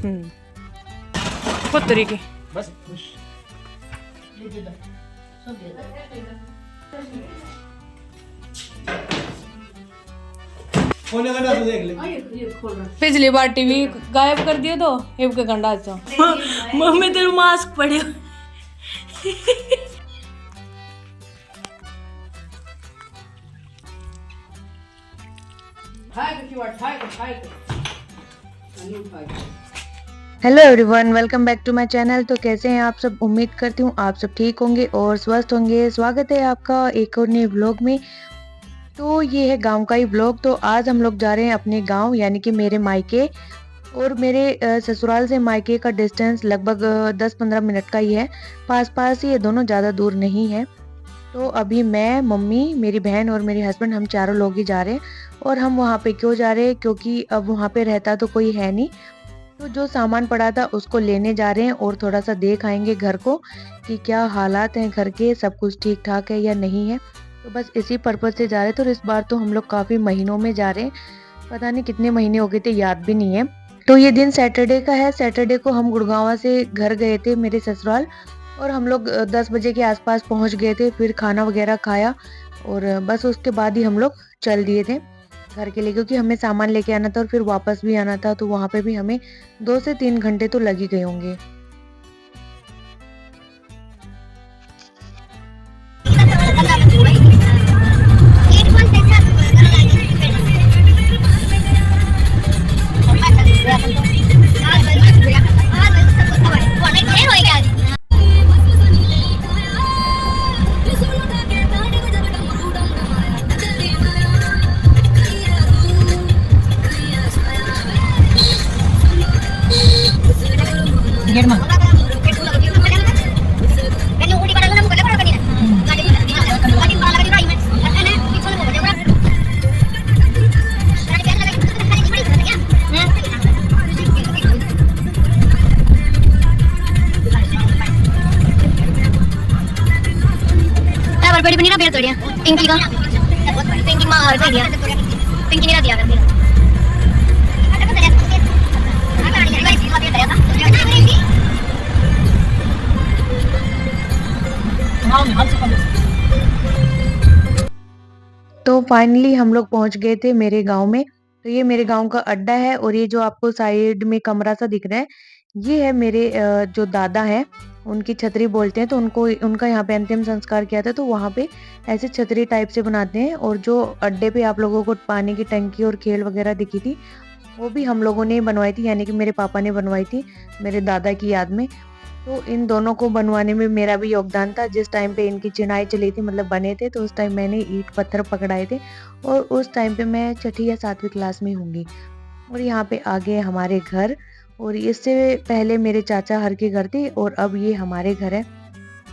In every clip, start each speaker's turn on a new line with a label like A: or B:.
A: पुत्री की
B: बस फोन का तो देख ले।
A: पिछली बार टीवी गायब कर दिया तो हिप के गंडा सा मम्मी तेरे मास्क पड़े
C: hello everyone, welcome back to my channel. तो कैसे हैं आप सब? उम्मीद करती हूँ आप सब ठीक होंगे और स्वस्थ होंगे। स्वागत है आपका एक और नए व्लॉग में। तो ये है गांव का ही व्लॉग। तो आज हम लोग जा रहे हैं अपने गांव, यानी कि मेरे मायके। और मेरे ससुराल से मायके का डिस्टेंस लगभग 10-15 मिनट का ही है। पास पास ही ये दोनों, ज़्यादा दूर नहीं है। तो अभी मैं, मम्मी, मेरी बहन और मेरे हस्बैंड, हम चारों लोग ही जा रहे हैं। और हम वहाँ पे क्यों जा रहे हैं? क्योंकि अब वहाँ पे रहता तो कोई है नहीं, तो जो सामान पड़ा था उसको लेने जा रहे हैं और थोड़ा सा देख आएंगे घर को कि क्या हालात हैं घर के, सब कुछ ठीक ठाक है या नहीं है। तो बस इसी पर्पज से जा रहे थे। और इस बार तो हम लोग काफ़ी महीनों में जा रहे हैं, पता नहीं कितने महीने हो गए थे, याद भी नहीं है। तो ये दिन सैटरडे का है। सैटरडे को हम गुड़गांव से घर गए थे मेरे ससुराल, और हम लोग 10 बजे के आसपास पहुंच गए थे। फिर खाना वगैरह खाया और बस उसके बाद ही हम लोग चल दिए थे घर के लिए, क्योंकि हमें सामान लेके आना था और फिर वापस भी आना था। तो वहाँ पे भी हमें 2 से 3 घंटे तो लग ही गए होंगे।
D: बड़ी बनी ना पेड़ तोड़िया पिंकी का पिंकी मां और दिया पिंकी मेरा दिया कर
C: तो फाइनली हम लोग पहुंच गए थे मेरे गांव में। तो ये मेरे गांव का अड्डा है, और ये जो आपको साइड में कमरा सा दिख रहा है, ये है मेरे जो दादा हैं, उनकी छतरी बोलते हैं। तो उनको, उनका यहाँ पे अंतिम संस्कार किया था, तो वहाँ पे ऐसे छतरी टाइप से बनाते हैं। और जो अड्डे पे आप लोगों को पानी की टंकी और खेल वगैरह दिखी थी, वो भी हम लोगों ने बनवाई थी, यानी कि मेरे पापा ने बनवाई थी मेरे दादा की याद में। तो इन दोनों को बनवाने में मेरा भी योगदान था। जिस टाइम पे इनकी चिनाई चली थी, मतलब बने थे, तो उस टाइम मैंने ईंट पत्थर पकड़ाए थे। और उस टाइम पे मैं 6ठी या 7वीं क्लास में होंगी। और यहाँ पे आ गए हमारे घर। और इससे पहले मेरे चाचा हर के घर थे, और अब ये हमारे घर है।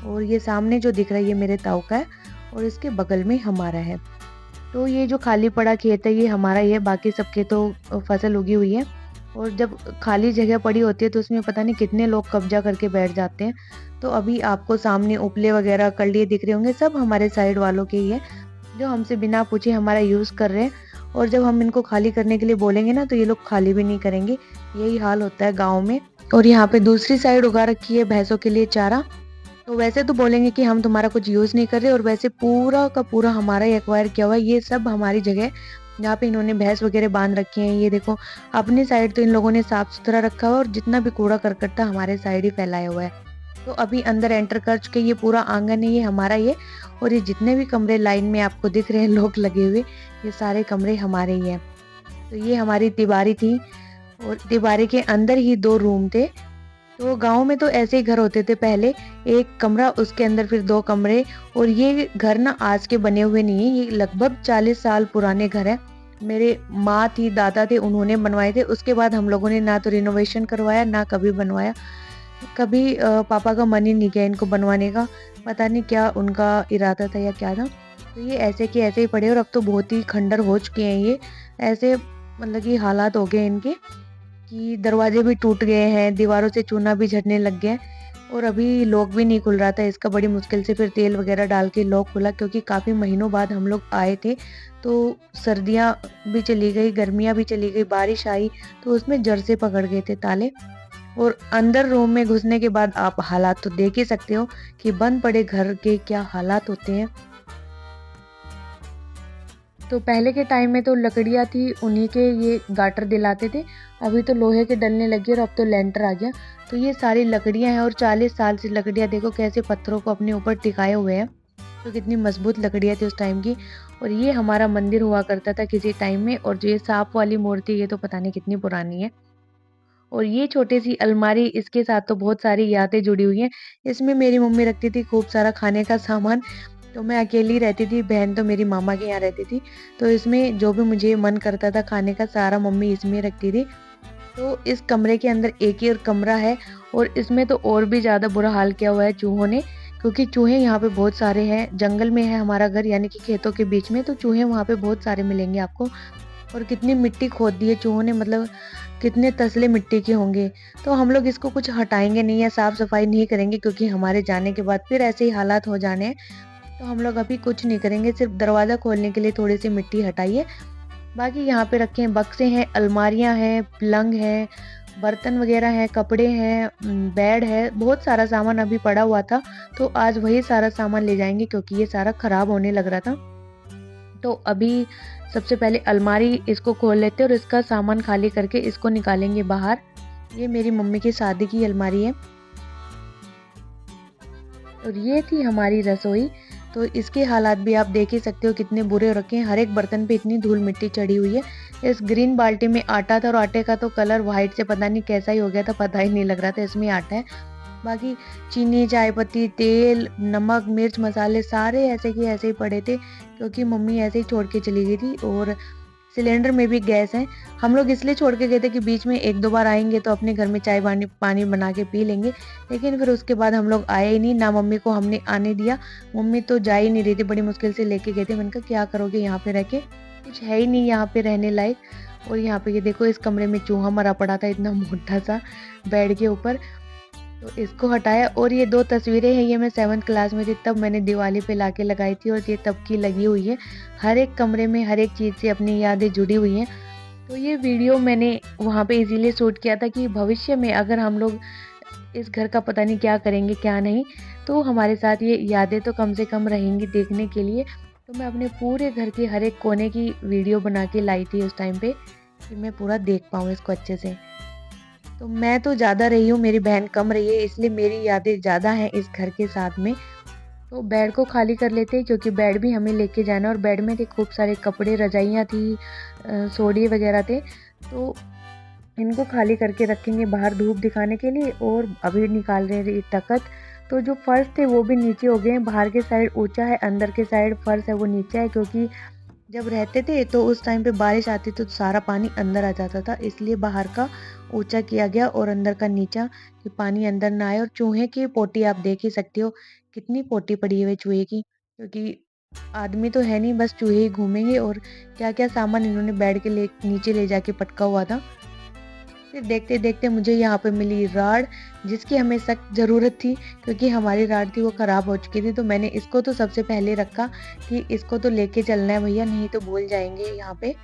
C: और ये सामने जो दिख रहा है, ये मेरे ताऊ का है, और इसके बगल में हमारा है। तो ये जो खाली पड़ा खेत है, ये हमारा ही है। बाकी सबके तो फसल उगी हुई है। और जब खाली जगह पड़ी होती है तो उसमें पता नहीं कितने लोग कब्जा करके बैठ जाते हैं। तो अभी आपको सामने उपले वगैरह कर लिए दिख रहे होंगे, सब हमारे साइड वालों के ही है, जो हमसे बिना पूछे हमारा यूज़ कर रहे हैं। और जब हम इनको खाली करने के लिए बोलेंगे ना, तो ये लोग खाली भी नहीं करेंगे। यही हाल होता है गाँव में। और यहाँ पे दूसरी साइड उगा रखी है भैंसों के लिए चारा। तो वैसे तो बोलेंगे कि हम तुम्हारा कुछ यूज़ नहीं कर रहे, और वैसे पूरा का पूरा हमारा ही एक्वायर किया हुआ है। ये सब हमारी जगह है, जहाँ पे इन्होंने भैंस वगैरह बांध रखी हैं। ये देखो, अपनी साइड तो इन लोगों ने साफ सुथरा रखा हुआ है, और जितना भी कूड़ा करकट था हमारे साइड ही फैलाया हुआ है। तो अभी अंदर एंटर कर चुके, ये पूरा आंगन है, ये हमारा ही है। और ये जितने भी कमरे लाइन में आपको दिख रहे हैं लोग लगे हुए, ये सारे कमरे हमारे ही हैं। तो ये हमारी तिबारी थी, और तिबारी के अंदर ही 2 रूम थे। तो गांव में तो ऐसे ही घर होते थे पहले, एक कमरा, उसके अंदर फिर 2 कमरे। और ये घर ना आज के बने हुए नहीं है, ये लगभग 40 साल पुराने घर है। मेरे माँ थी, दादा थे, उन्होंने बनवाए थे। उसके बाद हम लोगों ने ना तो रिनोवेशन करवाया, ना कभी बनवाया। कभी पापा का मन ही नहीं किया इनको बनवाने का, पता नहीं क्या उनका इरादा था या क्या था। तो ये ऐसे के ऐसे ही पड़े, और अब तो बहुत ही खंडर हो चुके हैं ये। ऐसे मतलब कि हालात हो गए इनके कि दरवाजे भी टूट गए हैं, दीवारों से चूना भी झड़ने लग गया है। और अभी लॉक भी नहीं खुल रहा था इसका, बड़ी मुश्किल से फिर तेल वगैरह डाल के लॉक खुला, क्योंकि काफ़ी महीनों बाद हम लोग आए थे। तो सर्दियाँ भी चली गई, गर्मियाँ भी चली गई, बारिश आई, तो उसमें जड़ से पकड़ गए थे ताले। और अंदर रूम में घुसने के बाद आप हालात तो देख ही सकते हो कि बंद पड़े घर के क्या हालात होते हैं। तो पहले के टाइम में तो लकड़ियाँ थी, उन्हीं के ये गाटर दिलाते थे। अभी तो लोहे के डलने लगे और अब तो लेंटर आ गया। तो ये सारी लकड़ियाँ हैं और 40 साल से लकड़ियाँ देखो कैसे पत्थरों को अपने ऊपर टिकाए हुए हैं। तो कितनी मजबूत लकड़ियाँ थी उस टाइम की। और ये हमारा मंदिर हुआ करता था किसी टाइम में। और जो ये सांप वाली मूर्ति, ये तो पता नहीं कितनी पुरानी है। और ये छोटी सी अलमारी, इसके साथ तो बहुत सारी यादें जुड़ी हुई हैं। इसमें मेरी मम्मी रखती थी खूब सारा खाने का सामान। तो मैं अकेली रहती थी, बहन तो मेरी मामा के यहाँ रहती थी। तो इसमें जो भी मुझे मन करता था खाने का, सारा मम्मी इसमें रखती थी। तो इस कमरे के अंदर एक ही और कमरा है और इसमें तो और भी ज़्यादा बुरा हाल किया हुआ है चूहों ने, क्योंकि चूहे यहाँ पे बहुत सारे हैं। जंगल में है हमारा घर, यानी कि खेतों के बीच में, तो चूहे वहाँ पे बहुत सारे मिलेंगे आपको। और कितनी मिट्टी खोद दी है चूहों ने, मतलब कितने तसले मिट्टी के होंगे। तो हम लोग इसको कुछ हटाएंगे नहीं या साफ सफाई नहीं करेंगे, क्योंकि हमारे जाने के बाद फिर ऐसे ही हालात हो जाने हैं। तो हम लोग अभी कुछ नहीं करेंगे, सिर्फ दरवाज़ा खोलने के लिए थोड़ी सी मिट्टी हटाइए। बाकी यहाँ पे रखे हैं बक्से हैं, अलमारियाँ हैं, पलंग है, बर्तन वगैरह हैं, कपड़े हैं, बेड है, बहुत सारा सामान अभी पड़ा हुआ था। तो आज वही सारा सामान ले जाएंगे, क्योंकि ये सारा खराब होने लग रहा था। तो अभी सबसे पहले अलमारी इसको खोल लेते हैं और इसका सामान खाली करके इसको निकालेंगे बाहर। ये मेरी मम्मी की शादी की अलमारी है और ये थी हमारी रसोई। तो इसके हालात भी आप देख ही सकते हो कितने बुरे हो रखे हैं। हर एक बर्तन पे इतनी धूल मिट्टी चढ़ी हुई है। इस ग्रीन बाल्टी में आटा था और आटे का तो कलर वाइट से पता नहीं कैसा ही हो गया था, पता ही नहीं लग रहा था इसमें आटा है। बाकी चीनी, चाय पत्ती, तेल, नमक, मिर्च, मसाले सारे ऐसे के ऐसे ही पड़े थे, क्योंकि मम्मी ऐसे ही छोड़ के चली गई थी। और सिलेंडर में भी गैस है। हम लोग इसलिए छोड़ के गए थे कि बीच में 1-2 बार आएंगे तो अपने घर में चाय पानी बना के पी लेंगे। लेकिन फिर उसके बाद हम लोग आए ही नहीं, ना मम्मी को हमने आने दिया। मम्मी तो जा ही नहीं रही थी, बड़ी मुश्किल से लेके गए थे। मैंने कहा क्या करोगे यहाँ पे रह के, कुछ है ही नहीं यहाँ पे रहने लायक। और यहाँ पे ये देखो, इस कमरे में चूहा मरा पड़ा था इतना मोटा सा बेड के ऊपर। तो इसको हटाया। और ये 2 तस्वीरें हैं, ये मैं 7th क्लास में थी तब मैंने दिवाली पे लाके लगाई थी और ये तब की लगी हुई है। हर एक कमरे में हर एक चीज़ से अपनी यादें जुड़ी हुई हैं। तो ये वीडियो मैंने वहाँ पे इसीलिए शूट किया था कि भविष्य में अगर हम लोग इस घर का पता नहीं क्या करेंगे क्या नहीं, तो हमारे साथ ये यादें तो कम से कम रहेंगी देखने के लिए। तो मैं अपने पूरे घर के हर एक कोने की वीडियो बना के लाई थी उस टाइम पे, कि मैं पूरा देख पाऊँ इसको अच्छे से। तो मैं तो ज़्यादा रही हूँ, मेरी बहन कम रही है, इसलिए मेरी यादें ज़्यादा हैं इस घर के साथ में। तो बेड को खाली कर लेते हैं, क्योंकि बेड भी हमें लेके जाना है। और बेड में थे खूब सारे कपड़े, रजाइयाँ थी, सोडी वगैरह थे। तो इनको खाली करके रखेंगे बाहर धूप दिखाने के लिए। और अभी निकाल रहे हैं तख्त। तो जो फर्श थे वो भी नीचे हो गए हैं। बाहर के साइड ऊंचा है, अंदर के साइड फर्श है वो नीचा है, क्योंकि जब रहते थे तो उस टाइम पे बारिश आती तो सारा पानी अंदर आ जाता था, इसलिए बाहर का ऊंचा किया गया और अंदर का नीचा, कि पानी अंदर ना आए। और चूहे की पोटी आप देख ही सकते हो, कितनी पोटी पड़ी है चूहे की, क्योंकि आदमी तो है नहीं, बस चूहे ही घूमेंगे। और क्या क्या सामान इन्होंने बेड के नीचे ले जाके पटका हुआ था। फिर देखते देखते मुझे यहाँ पे मिली राड, जिसकी हमें सख्त ज़रूरत थी, क्योंकि हमारी राड थी वो ख़राब हो चुकी थी। तो मैंने इसको तो सबसे पहले रखा कि इसको तो लेके चलना है भैया, नहीं तो भूल जाएंगे यहाँ पे।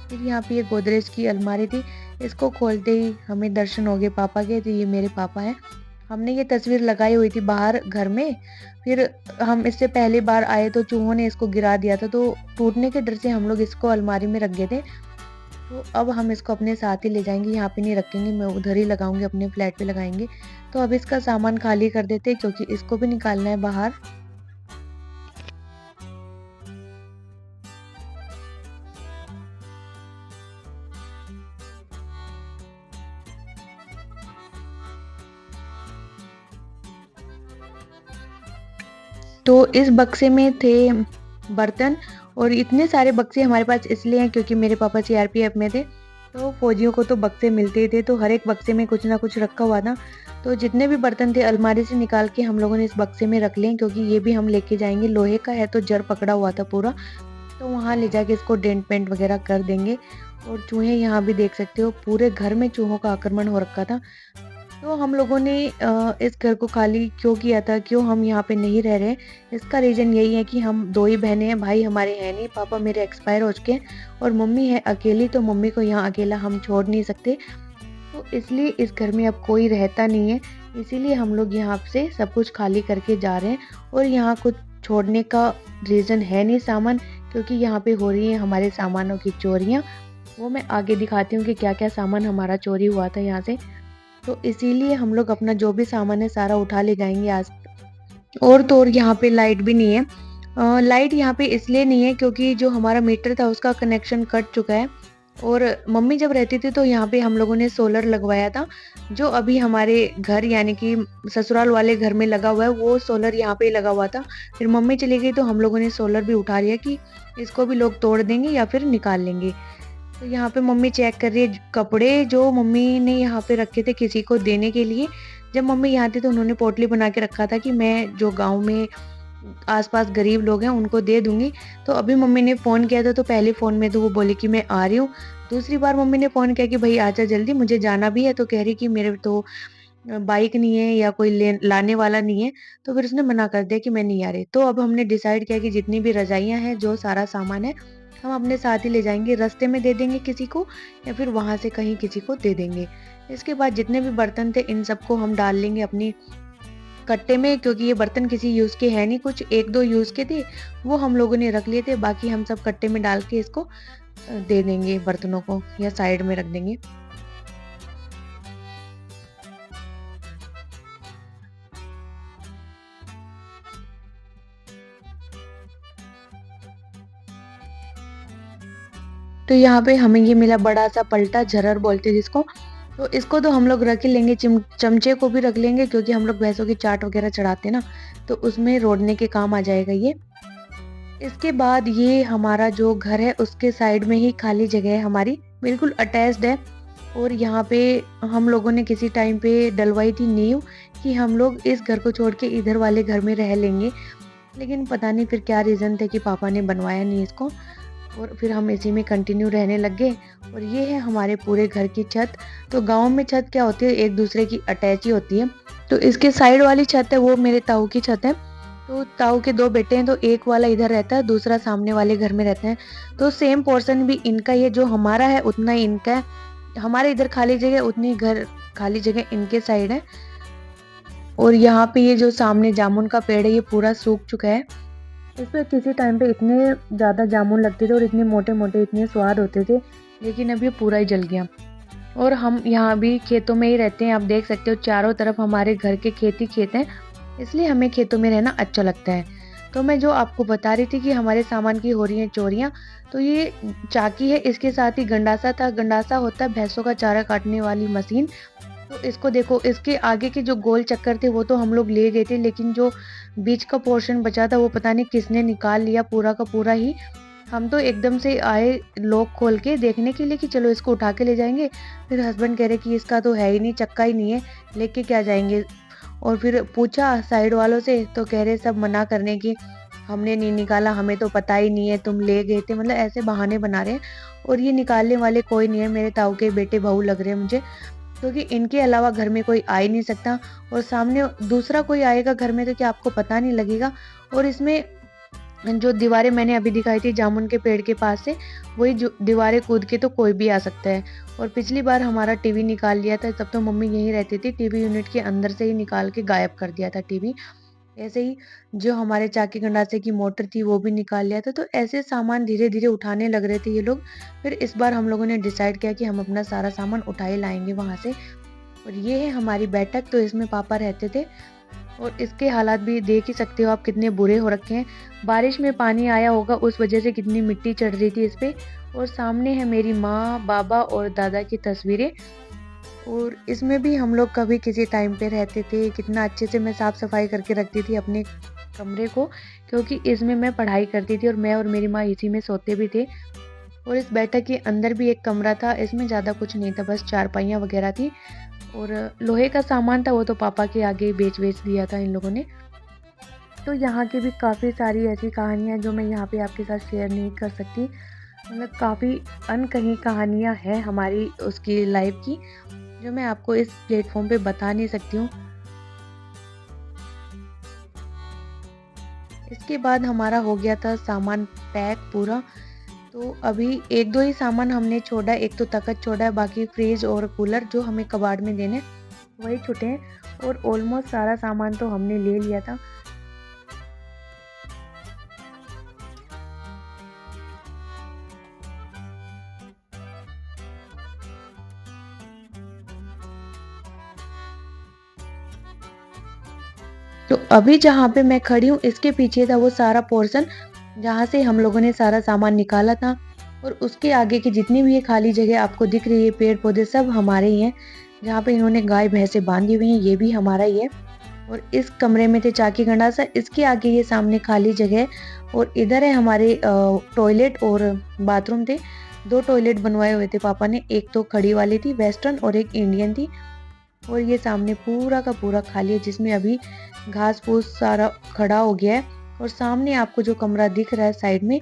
C: फिर यहाँ पे ये गोदरेज की अलमारी थी, इसको खोलते ही हमें दर्शन हो गए पापा के। तो ये मेरे पापा हैं। हमने ये तस्वीर लगाई हुई थी बाहर घर में। फिर हम इससे पहली बार आए तो चूहों ने इसको गिरा दिया था, तो टूटने के डर से हम लोग इसको अलमारी में रख गए थे। तो अब हम इसको अपने साथ ही ले जाएंगे, यहाँ पे नहीं रखेंगे, मैं उधर ही लगाऊंगी, अपने फ्लैट पे लगाएंगे। तो अब इसका सामान खाली कर देते, क्योंकि इसको भी निकालना है बाहर। तो इस बक्से में थे बर्तन, और इतने सारे बक्से हमारे पास इसलिए हैं क्योंकि मेरे पापा सीआरपीएफ में थे। तो फौजियों को तो बक्से मिलते ही थे, तो हर एक बक्से में कुछ ना कुछ रखा हुआ था। तो जितने भी बर्तन थे अलमारी से निकाल के हम लोगों ने इस बक्से में रख लिए, क्योंकि ये भी हम लेके जाएंगे। लोहे का है तो जड़ पकड़ा हुआ था पूरा, तो वहाँ ले जाके इसको डेंट पेंट वगैरह कर देंगे। और चूहे यहाँ भी देख सकते हो, पूरे घर में चूहों का आक्रमण हो रखा था। तो हम लोगों ने इस घर को खाली क्यों किया था, क्यों हम यहाँ पे नहीं रह रहे, इसका रीज़न यही है कि हम 2 ही बहनें हैं, भाई हमारे हैं नहीं, पापा मेरे एक्सपायर हो चुके हैं और मम्मी है अकेली, तो मम्मी को यहाँ अकेला हम छोड़ नहीं सकते। तो इसलिए इस घर में अब कोई रहता नहीं है, इसीलिए हम लोग यहाँ से सब कुछ खाली करके जा रहे हैं और यहाँ कुछ छोड़ने का रीज़न है नहीं सामान, क्योंकि यहाँ पे हो रही है हमारे सामानों की चोरियाँ। वो मैं आगे दिखाती हूँ कि क्या-क्या सामान हमारा चोरी हुआ था यहाँ से। तो इसीलिए हम लोग अपना जो भी सामान है सारा उठा ले जाएँगे आज। और तो और यहाँ पे लाइट भी नहीं है। लाइट यहाँ पे इसलिए नहीं है क्योंकि जो हमारा मीटर था उसका कनेक्शन कट चुका है और मम्मी जब रहती थी तो यहाँ पे हम लोगों ने सोलर लगवाया था, जो अभी हमारे घर यानी कि ससुराल वाले घर में लगा हुआ है, वो सोलर यहाँ पे लगा हुआ था। फिर मम्मी चली गई तो हम लोगों ने सोलर भी उठा लिया कि इसको भी लोग तोड़ देंगे या फिर निकाल लेंगे। तो यहाँ पे मम्मी चेक कर रही है कपड़े जो मम्मी ने यहाँ पे रखे थे किसी को देने के लिए। जब मम्मी यहाँ थी तो उन्होंने पोटली बना के रखा था कि मैं जो गाँव में आस-पास गरीब लोग हैं उनको दे दूँगी। तो अभी मम्मी ने फ़ोन किया था तो पहले फ़ोन में तो वो बोली कि मैं आ रही हूँ। दूसरी बार मम्मी ने फ़ोन किया कि भई आजा जल्दी, मुझे जाना भी है, तो कह रही कि मेरे तो बाइक नहीं है या कोई ले लाने वाला नहीं है। तो फिर उसने मना कर दिया कि मैं नहीं आ रही। तो अब हमने डिसाइड किया कि जितनी भी रज़ाइयाँ हैं, जो सारा सामान है, हम अपने साथ ही ले जाएँगे। रास्ते में दे देंगे किसी को या फिर वहाँ से कहीं किसी को दे देंगे। इसके बाद जितने भी बर्तन थे इन सबको हम डाल लेंगे अपनी कट्टे में, क्योंकि ये बर्तन किसी यूज़ के है नहीं, कुछ 1-2 यूज़ के थे, वो हम लोगों ने रख लिए थे। बाकी हम सब कट्टे में डाल के इसको दे देंगे बर्तनों को या साइड में रख देंगे। तो यहाँ पे हमें ये मिला बड़ा-सा पलटा, झरर बोलते हैं जिसको। तो इसको तो हम लोग रख ही लेंगे, चमचे को भी रख लेंगे क्योंकि हम लोग भैंसों की चाट वगैरह चढ़ाते हैं ना, तो उसमें रोड़ने के काम आ जाएगा ये। इसके बाद ये हमारा जो घर है उसके साइड में ही खाली जगह है हमारी, बिल्कुल अटैच्ड है और यहाँ पे हम लोगों ने किसी टाइम पे डलवाई थी नींव कि हम लोग इस घर को छोड़ के इधर वाले घर में रह लेंगे। लेकिन पता नहीं फिर क्या रीज़न थे कि पापा ने बनवाया नहीं इसको और फिर हम इसी में कंटिन्यू रहने लग गए। और ये है हमारे पूरे घर की छत। तो गाँव में छत क्या होती है, एक दूसरे की अटैच ही होती है। तो इसके साइड वाली छत है वो मेरे ताऊ की छत है। तो ताऊ के 2 बेटे हैं, तो एक वाला इधर रहता है, दूसरा सामने वाले घर में रहते हैं। तो सेम पोर्शन भी इनका ही है, जो हमारा है उतना ही इनका है। हमारे इधर खाली जगह उतनी घर खाली जगह इनके साइड है। और यहाँ पे ये जो सामने जामुन का पेड़ है ये पूरा सूख चुका है। इस पे किसी टाइम पे इतने ज़्यादा जामुन लगते थे और इतने मोटे-मोटे इतने स्वाद होते थे, लेकिन अब ये पूरा ही जल गया। और हम यहाँ भी खेतों में ही रहते हैं, आप देख सकते हो चारों तरफ हमारे घर के खेत ही खेत हैं, इसलिए हमें खेतों में रहना अच्छा लगता है। तो मैं जो आपको बता रही थी कि हमारे सामान की हो रही हैं चोरियाँ, तो ये चाकी है, इसके साथ ही गंडासा था। गंडासा होता है भैंसों का चारा काटने वाली मशीन। तो इसको देखो, इसके आगे के जो गोल चक्कर थे वो तो हम लोग ले गए थे, लेकिन जो बीच का पोर्शन बचा था वो पता नहीं किसने निकाल लिया पूरा का पूरा ही। हम तो एकदम से आए लॉक खोल के देखने के लिए कि चलो इसको उठा के ले जाएंगे। फिर हस्बैंड कह रहे कि इसका तो है ही नहीं, चक्का ही नहीं है, लेके क्या जाएंगे। और फिर पूछा साइड वालों से तो कह रहे सब मना करने की, हमने नहीं निकाला, हमें तो पता ही नहीं है, तुम ले गए थे, मतलब ऐसे बहाने बना रहे हैं। और ये निकालने वाले कोई नहीं है, मेरे ताऊ के बेटे बहू लग रहे हैं मुझे, क्योंकि इनके अलावा घर में कोई आ ही नहीं सकता। और सामने दूसरा कोई आएगा घर में तो क्या आपको पता नहीं लगेगा। और इसमें जो दीवारें मैंने अभी दिखाई थी जामुन के पेड़ के पास से, वही जो दीवारें कूद के तो कोई भी आ सकता है। और पिछली बार हमारा टीवी निकाल लिया था, तब तो मम्मी यहीं रहती थी, टीवी यूनिट के अंदर से ही निकाल के गायब कर दिया था टीवी। ऐसे ही जो हमारे चाकी गंडासे की मोटर थी वो भी निकाल लिया था। तो ऐसे सामान धीरे धीरे उठाने लग रहे थे ये लोग। फिर इस बार हम लोगों ने डिसाइड किया कि हम अपना सारा सामान उठाए लाएंगे वहाँ से। और ये है हमारी बैठक, तो इसमें पापा रहते थे। और इसके हालात भी देख ही सकते हो आप कितने बुरे हो रखे हैं। बारिश में पानी आया होगा उस वजह से कितनी मिट्टी चढ़ रही थी इस पे। और सामने है मेरी माँ, बाबा और दादा की तस्वीरें। और इसमें भी हम लोग कभी किसी टाइम पे रहते थे। कितना अच्छे से मैं साफ़ सफाई करके रखती थी अपने कमरे को, क्योंकि इसमें मैं पढ़ाई करती थी और मैं और मेरी माँ इसी में सोते भी थे। और इस बैठक के अंदर भी एक कमरा था, इसमें ज़्यादा कुछ नहीं था, बस चारपाइयाँ वगैरह थी। और लोहे का सामान था वो तो पापा के आगे बेच दिया था इन लोगों ने। तो यहाँ की भी काफ़ी सारी ऐसी कहानियाँ जो मैं यहाँ पे आपके साथ शेयर नहीं कर सकती, मतलब काफ़ी अनकही कहानियाँ हैं हमारी उसकी लाइफ की। जो मैं आपको इस प्लेटफॉर्म पे बता नहीं सकती हूँ। इसके बाद हमारा हो गया था सामान पैक पूरा। तो अभी एक दो ही सामान हमने छोड़ा, एक तो तखत छोड़ा है, बाकी फ्रिज और कूलर जो हमें कबाड़ में देने वही छूटे हैं और ऑलमोस्ट सारा सामान तो हमने ले लिया था। तो अभी जहाँ पे मैं खड़ी हूँ इसके पीछे था वो सारा पोर्शन जहाँ से हम लोगों ने सारा सामान निकाला था, और उसके आगे की जितनी भी ये खाली जगह आपको दिख रही है, पेड़ पौधे सब हमारे ही हैं। जहाँ पे इन्होंने गाय भैंसे बांधी हुई हैं ये भी हमारा ही है। और इस कमरे में थे चाकी गंडासा, इसके आगे ये सामने खाली जगह है और इधर है हमारे टॉयलेट और बाथरूम थे। 2 टॉयलेट बनवाए हुए थे पापा ने, एक तो खड़ी वाली थी वेस्टर्न और एक इंडियन थी। और ये सामने पूरा का पूरा खाली है जिसमें अभी घास फूस सारा खड़ा हो गया है। और सामने आपको जो कमरा दिख रहा है साइड में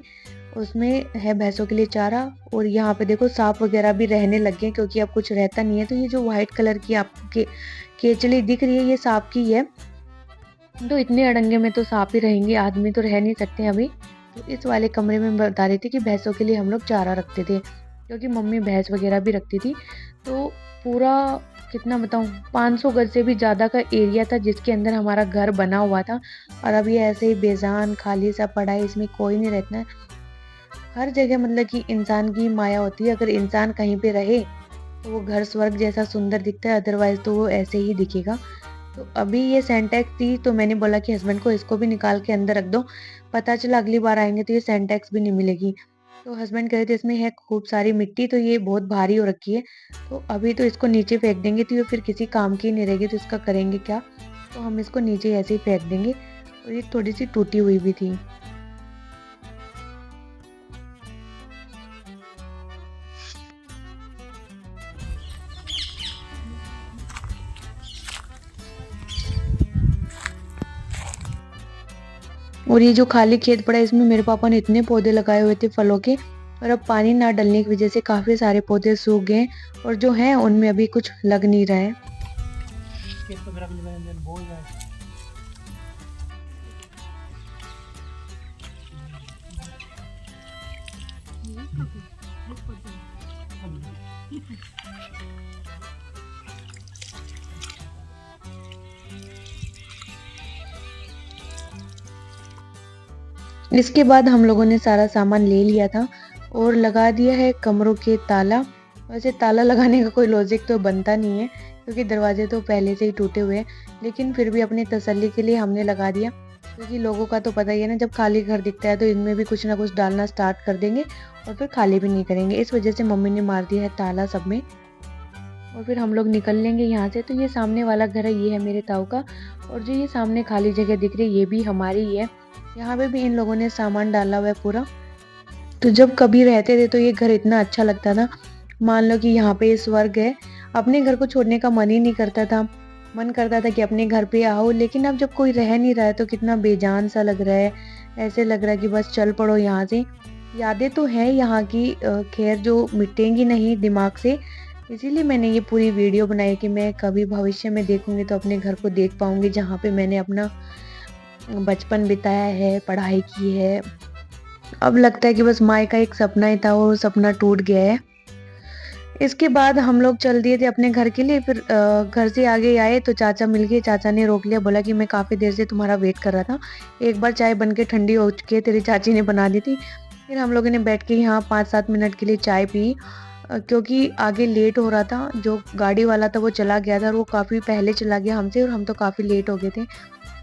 C: उसमें है भैंसों के लिए चारा। और यहाँ पे देखो सांप वगैरह भी रहने लग गए क्योंकि अब कुछ रहता नहीं है। तो ये जो व्हाइट कलर की आपको केचली दिख रही है ये सांप की है। तो इतने अड़ंगे में तो सांप ही रहेंगे, आदमी तो रह नहीं सकते अभी। तो इस वाले कमरे में बता रही थी कि भैंसों के लिए हम लोग चारा रखते थे क्योंकि मम्मी भैंस वगैरह भी रखती थी। तो पूरा कितना बताऊं 500 गज से भी ज़्यादा का एरिया था जिसके अंदर हमारा घर बना हुआ था। और अब ये ऐसे ही बेजान खाली सा पड़ा है, इसमें कोई नहीं रहता है। हर जगह मतलब कि इंसान की माया होती है, अगर इंसान कहीं पे रहे तो वो घर स्वर्ग जैसा सुंदर दिखता है, अदरवाइज तो वो ऐसे ही दिखेगा। तो अभी ये सेंटेक्स थी तो मैंने बोला कि हस्बैंड को इसको भी निकाल के अंदर रख दो, पता चला अगली बार आएंगे तो ये सेंटेक्स भी नहीं मिलेगी। तो हस्बैंड कह रहे थे इसमें है खूब सारी मिट्टी तो ये बहुत भारी हो रखी है, तो अभी तो इसको नीचे फेंक देंगे तो ये फिर किसी काम की नहीं रहेगी, तो इसका करेंगे क्या। तो हम इसको नीचे ऐसे ही फेंक देंगे। और ये थोड़ी सी टूटी हुई भी थी। और ये जो खाली खेत पड़ा है इसमें मेरे पापा ने इतने पौधे लगाए हुए थे फलों के, और अब पानी ना डलने की वजह से काफी सारे पौधे सूख गए और जो हैं उनमें अभी कुछ लग नहीं रहा है। इसके बाद हम लोगों ने सारा सामान ले लिया था और लगा दिया है कमरों के ताला। वैसे ताला लगाने का कोई लॉजिक तो बनता नहीं है क्योंकि दरवाजे तो पहले से ही टूटे हुए हैं, लेकिन फिर भी अपनी तसल्ली के लिए हमने लगा दिया क्योंकि लोगों का तो पता ही है ना, जब खाली घर दिखता है तो इनमें भी कुछ ना कुछ डालना स्टार्ट कर देंगे और फिर खाली भी नहीं करेंगे। इस वजह से मम्मी ने मार दिया है ताला सब में। और फिर हम लोग निकल लेंगे यहाँ से। तो ये सामने वाला घर है, ये है मेरे ताऊ का, और जो ये सामने खाली जगह दिख रही है ये भी हमारी ही है। यहाँ पे भी इन लोगों ने सामान डाला हुआ है पूरा। तो जब कभी रहते थे तो ये घर इतना अच्छा लगता था, मान लो कि यहाँ पे स्वर्ग है। अपने घर को छोड़ने का मन ही नहीं करता था, मन करता था कि अपने घर पे आओ। लेकिन अब जब कोई रह नहीं रहा है तो कितना बेजान सा लग रहा है, ऐसे लग रहा है कि बस चल पड़ो यहाँ से। यादें तो हैं यहाँ की, खैर जो मिटेंगी नहीं दिमाग से, इसीलिए मैंने ये पूरी वीडियो बनाई कि मैं कभी भविष्य में देखूंगी तो अपने घर को देख पाऊंगी जहाँ पे मैंने अपना बचपन बिताया है, पढ़ाई की है। अब लगता है कि बस माँ का एक सपना ही था और वो सपना टूट गया है। इसके बाद हम लोग चल दिए थे अपने घर के लिए। फिर घर से आगे आए तो चाचा मिल गए। चाचा ने रोक लिया, बोला कि मैं काफ़ी देर से तुम्हारा वेट कर रहा था, एक बार चाय बन के ठंडी हो चुकी है, तेरी चाची ने बना दी थी। फिर हम लोगों ने बैठ के यहाँ 5-7 मिनट के लिए चाय पी क्योंकि आगे लेट हो रहा था। जो गाड़ी वाला था वो चला गया था और वो काफ़ी पहले चला गया हमसे और हम तो काफ़ी लेट हो गए थे।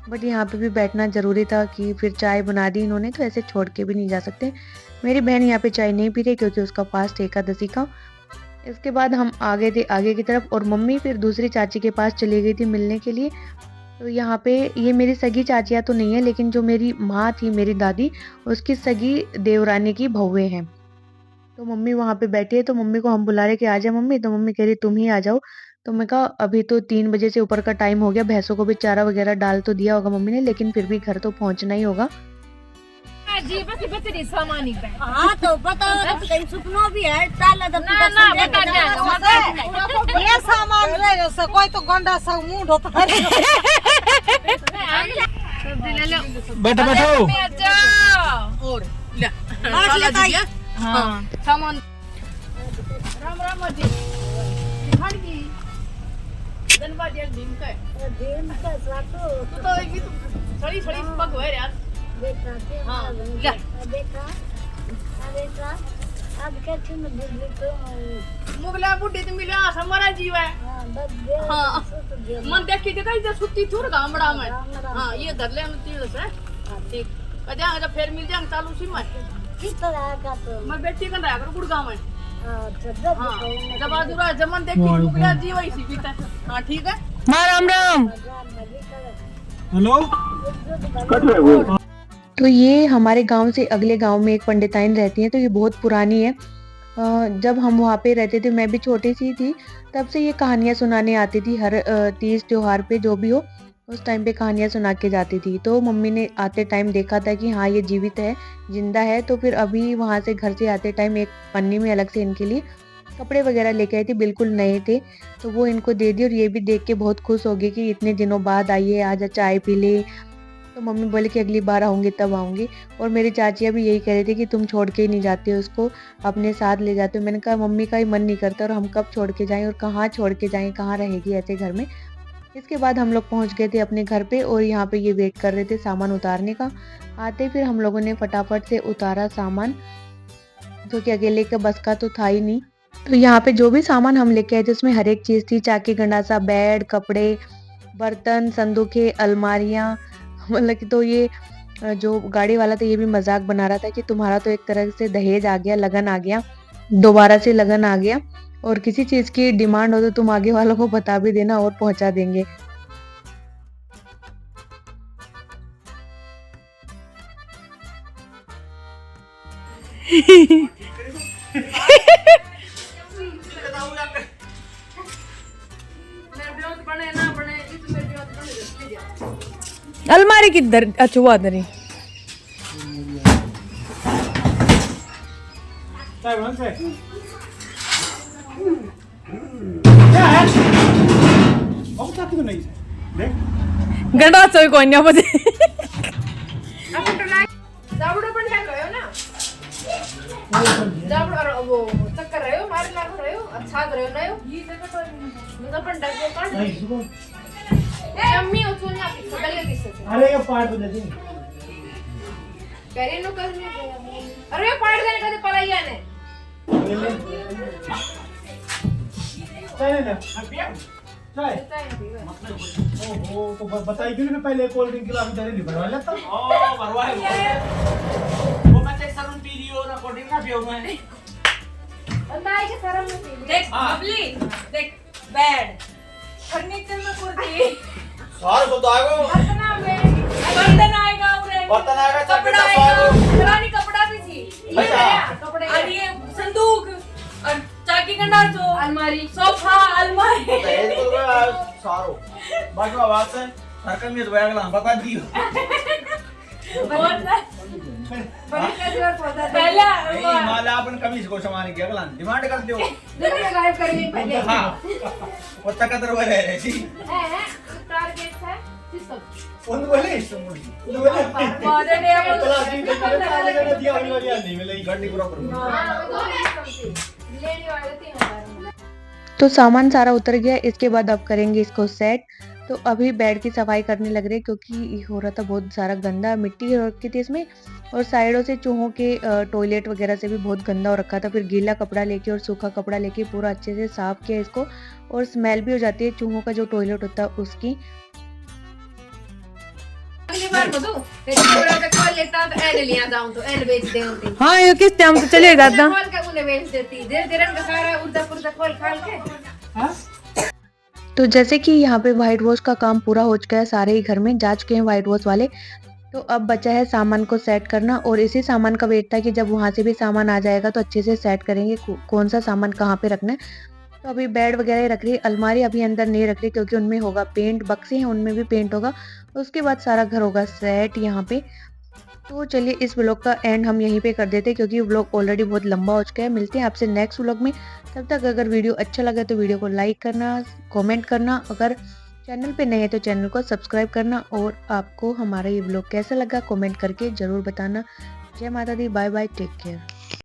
C: बट यहाँ पे भी बैठना ज़रूरी था कि फिर चाय बना दी इन्होंने तो ऐसे छोड़ के भी नहीं जा सकते। मेरी बहन यहाँ पे चाय नहीं पी रही क्योंकि उसका फास्ट एकादशी का। इसके बाद हम आ गए थे आगे की तरफ और मम्मी फिर दूसरी चाची के पास चली गई थी मिलने के लिए। तो यहाँ पे ये मेरी सगी चाचियाँ तो नहीं है, लेकिन जो मेरी माँ थी, मेरी दादी, उसकी सगी देवरानी की बहुएं हैं। तो मम्मी वहाँ पे बैठी है तो मम्मी को हम बुला रहे कि आ जा मम्मी, तो मम्मी कह रही तुम ही आ जाओ। तो मैं कहा अभी तो 3 बजे से ऊपर का टाइम हो गया, भैंसों को भी चारा वगैरह डाल तो दिया होगा मम्मी ने, लेकिन फिर भी घर तो पहुँचना ही होगा।
E: जी बस बतरी सामान ही पे
F: हाँ तो पता कहीं सुपनो भी है ताला दब
E: ना बता जाएगा
F: ये सामान रहेगा से कोई तो गंदा सा मुंह होता है
E: सब्जी ले लो
B: बैठो बैठो
E: और ले
F: आज लेता है
E: हां सामान राम राम जी खान की धन्यवाद यार दिन का
F: सातो
E: तो एक भी सड़ी सड़ी पक हुए यार
F: देखा
E: हाँ,
F: ले देखा अब कैसे में बिजली तो
E: मुगला बुड्ढी तो मिला हमारा जीव है हाँ मन देख के देखा इधर सुत्ती थोड़ गामड़ा में हाँ ये धर ले हम तीर से ठीक कजा अगर फिर मिल जाएंगे चालू सी में
F: किस तरह का तो
E: मैं बेटी कर रहा कर गुड़गांव में
F: अच्छा
E: हाँ जब आदुरा जमन देख के मुगला जीव ऐसी बीता हाँ ठीक है
A: माँ राम राम।
B: हेलो
C: तो ये हमारे गांव से अगले गांव में एक पंडिताइन रहती हैं, तो ये बहुत पुरानी है। जब हम वहाँ पे रहते थे, मैं भी छोटी सी थी, तब से ये कहानियाँ सुनाने आती थी। हर तीज त्योहार पे जो भी हो उस टाइम पे कहानियाँ सुना के जाती थी। तो मम्मी ने आते टाइम देखा था कि हाँ ये जीवित है, जिंदा है। तो फिर अभी वहाँ से घर से आते टाइम एक पन्नी में अलग से इनके लिए कपड़े वगैरह लेके आई थी, बिल्कुल नए थे। तो वो इनको दे दी और ये भी देख के बहुत खुश हो गई कि इतने दिनों बाद आई है, आज चाय पी ले। तो मम्मी बोले कि अगली बार आऊँगी तब आऊँगी। और मेरी चाचियाँ भी यही कह रही थी कि तुम छोड़ के ही नहीं जाते हो उसको, अपने साथ ले जाते हो। मैंने कहा मम्मी का ही मन नहीं करता और हम कब छोड़ के जाएं और कहाँ छोड़ के जाएं, कहाँ रहेगी ऐसे घर में। इसके बाद हम लोग पहुँच गए थे अपने घर पे और यहाँ पे ये वेट कर रहे थे सामान उतारने का। आते फिर हम लोगों ने फटाफट से उतारा सामान, जो कि अकेले का बस का तो था ही नहीं। तो यहाँ पे जो भी सामान हम लेके आए थे उसमें हर एक चीज़ थी, चाकी गंडासा, बेड, कपड़े, बर्तन, संदूकें, अलमारियाँ, मतलब कि। तो ये जो गाड़ी वाला था ये भी मजाक बना रहा था कि तुम्हारा तो एक तरह से दहेज आ गया, लगन आ गया, दोबारा से लगन आ गया, और किसी चीज़ की डिमांड हो तो तुम आगे वालों को बता भी देना और पहुंचा देंगे।
A: अलमारी किधर? अच्छा वो अंदर ही।
B: चाय बना चाय क्या है अब चाहती हो नहीं देख
A: गंडा सोई कोई नहीं बजे।
E: आपण तो नाही जावडो पण टाक रहे हो ना जावडो और वो चक्कर रहे हो मार लाग रहे हो अच्छा रहे हो ना ये जगह तो मुझे पण टाक दो काढ
B: नहीं सुको
E: मी उचलून ना सगळे दिसत
B: अरे ये पार्ट बदल दे
E: करे नो करने अरे पाड देने कधी पळायला नाही
B: चाय ना चाय ओहो तो बताई क्यों नहीं पहले कोल्ड ड्रिंक गिलास इधर नहीं भरवा लेता
G: ओ भरवा है वो मैं चेक करूं पी लियो ना कोल्ड ड्रिंक ना पियो मैं
E: अंदाई के शर्म नहीं
A: देख बबली, देख बेड, फर्नीचर में कुर्सी,
G: सार तो आगो
A: बर्तन आएगा,
G: बर्तन आएगा,
A: कपड़ा आएगा, पुरानी कपड़ा भी थी,
G: अच्छा
E: कपड़े
A: और ये संदूक और चाकी गंडासो, अलमारी, सोफा, अलमारी।
G: दहेज तो का सारो बाकी आवाज है सरकार में दोया गला बता दियो
A: पहला
G: नहीं माला अपन कमीज को सामान के अगला डिमांड कर दियो
E: गायब करने पहले
G: हां वो तकदर वो रह रही
E: है टारगेट है सिस्टम
B: उन बोले उन बोले
A: बादे ने
B: क्लास की ताले का दिया अगली बार याद नहीं मिलेगी
G: गड्डी पूरा करूंगा
E: हां वो दो सिस्टम थी लेने वाले 3000
C: तो सामान सारा उतर गया। इसके बाद अब करेंगे इसको सेट। तो अभी बेड की सफाई करने लग रहे क्योंकि हो रहा था बहुत सारा गंदा, मिट्टी हो रखी थी इसमें, और साइडों से चूहों के टॉयलेट वगैरह से भी बहुत गंदा हो रखा था। फिर गीला कपड़ा लेके और सूखा कपड़ा लेके पूरा अच्छे से साफ किया इसको, और स्मेल भी हो जाती है चूहों का जो टॉयलेट होता है उसकी।
E: अगली बार को दो थोड़ा तक खोल लेता तो एल लिया जाऊं तो एल बेच दे उनकी
A: हाँ ये किस टाइम तो चले दादा।
E: खोल के उन्हें बेच देती देर देर का सारा उर्दा पुर्दा खोल खाल के
B: हां
C: तो जैसे कि यहाँ पे व्हाइट वॉश का काम पूरा हो चुका है, सारे ही घर में जा चुके हैं व्हाइट वॉश वाले। तो अब बचा है सामान को सेट करना, और इसी सामान का वेट था कि जब वहाँ से भी सामान आ जाएगा तो अच्छे से सेट करेंगे कौन सा सामान कहाँ पे रखना है। तो अभी बेड वगैरह रख रही है, अलमारी अभी अंदर नहीं रख रही क्योंकि उनमें होगा पेंट, बक्से हैं उनमें भी पेंट होगा। उसके बाद सारा घर होगा सेट यहाँ पे। तो चलिए इस व्लॉग का एंड हम यहीं पे कर देते हैं क्योंकि व्लॉग ऑलरेडी बहुत लंबा हो चुका है। मिलते हैं आपसे नेक्स्ट व्लॉग में। तब तक अगर वीडियो अच्छा लगा तो वीडियो को लाइक करना, कमेंट करना, अगर चैनल पे नए हैं तो चैनल को सब्सक्राइब करना, और आपको हमारा ये व्लॉग कैसा लगा कमेंट करके ज़रूर बताना। जय माता दी, बाय बाय, टेक केयर।